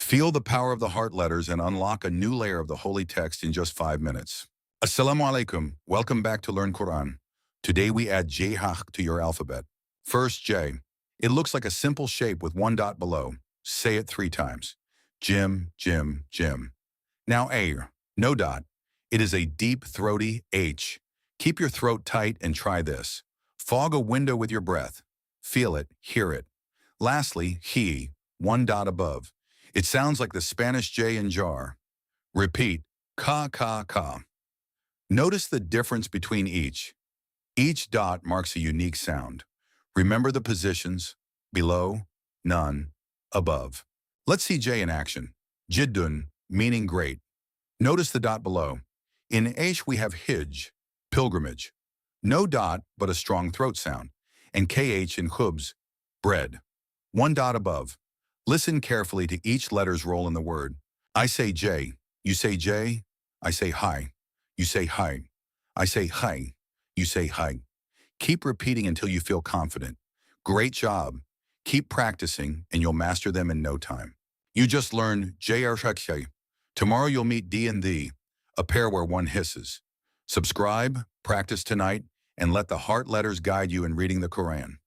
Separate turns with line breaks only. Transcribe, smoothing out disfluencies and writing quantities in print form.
Feel the power of the heart letters and unlock a new layer of the holy text in just 5 minutes. Assalamu alaikum. Welcome back to Learn Quran. Today we add JazākAllāhu to your alphabet. First J. It looks like a simple shape with one dot below. Say it 3 times. Jim, Jim, Jim. Now A. No dot. It is a deep, throaty H. Keep your throat tight and try this. Fog a window with your breath. Feel it, hear it. Lastly, he, 1 dot above. It sounds like the Spanish J in jar. Repeat, ka, ka, ka. Notice the difference between each. Each dot marks a unique sound. Remember the positions, below, none, above. Let's see J in action. Jiddun, meaning great. Notice the dot below. In Aish we have Hijj, pilgrimage. No dot, but a strong throat sound. And KH in Khubz, bread. 1 dot above. Listen carefully to each letter's role in the word. I say J. You say J. I say hi. You say hi. I say hi. You say hi. Keep repeating until you feel confident. Great job. Keep practicing and you'll master them in no time. You just learned JazākAllāhu. Tomorrow you'll meet D and the, a pair where one hisses. Subscribe, practice tonight, and let the heart letters guide you in reading the Quran.